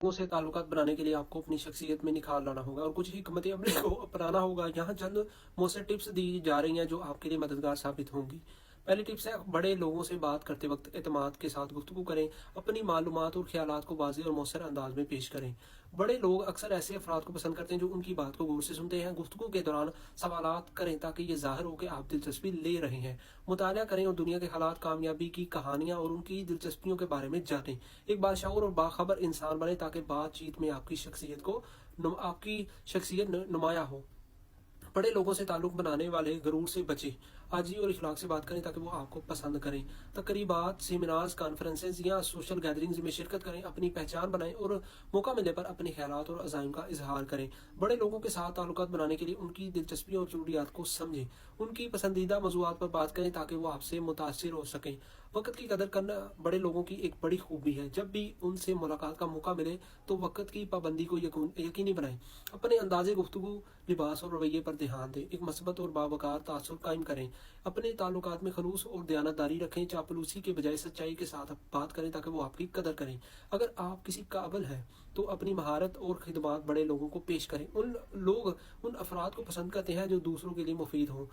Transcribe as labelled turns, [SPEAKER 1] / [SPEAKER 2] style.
[SPEAKER 1] लोगों से ताल्लुकात बनाने के लिए आपको अपनी शख्सियत में निखार लाना होगा और कुछ हिकमत अमली को अपनाना होगा। यहाँ चंद मौसर टिप्स दी जा रही हैं जो आपके लिए मददगार साबित होंगी। पहली टिप्स है, बड़े लोगों से बात करते वक्त एतमाद के साथ गुफ्तगू करें। अपनी मालूमात और ख्यालात को वाज़ेह और मौसर अंदाज में पेश करें। बड़े लोग अक्सर ऐसे अफराद को पसंद करते हैं जो उनकी बात को गौर से सुनते हैं। गुफ्तगू के दौरान सवालात करें ताकि ये जाहिर हो कि आप दिलचस्पी ले रहे हैं। मुताला करें और दुनिया के हालात, कामयाबी की कहानियां और उनकी दिलचस्पियों के बारे में जानें। एक बाशऊर और बाखबर इंसान बने ताकि बातचीत में आपकी शख्सियत नुमाया हो। बड़े लोगों से ताल्लुक बनाने वाले गरूर से बचें। आजी और इखलाक से बात करें ताकि वो आपको पसंद करें। तकरीबात, सेमिनार्स, कॉन्फ्रेंसेस या सोशल गैदरिंग्स में शिरकत करें। अपनी पहचान बनाएं और मौका मिलने पर अपने ख्यालात और अज़ाइम का इजहार करें। बड़े लोगों के साथ ताल्लुकात बनाने के लिए उनकी दिलचस्पी और ज़रूरियात को समझें। उनकी पसंदीदा मौज़ूआत पर बात करें ताकि वो आपसे मुतासिर हो सकें। वक्त की कदर करना बड़े लोगों की एक बड़ी खूबी है। जब भी उनसे मुलाकात का मौका मिले तो वक्त की पाबंदी को यकीनी बनाएं। अपने अंदाज़े गुफ्तगू, लिबास और रवैये पर ध्यान दें। एक मस्बत और बावकार तासुर कायम करें। अपने ताल्लुकात में खलूस और दयानतदारी रखें। चापलूसी के बजाय सच्चाई के साथ बात करें ताकि वो आपकी कदर करें। अगर आप किसी काबिल हैं तो अपनी महारत और खिदमात बड़े लोगों को पेश करें। उन अफराद को पसंद करते हैं जो दूसरों के लिए मुफीद हों।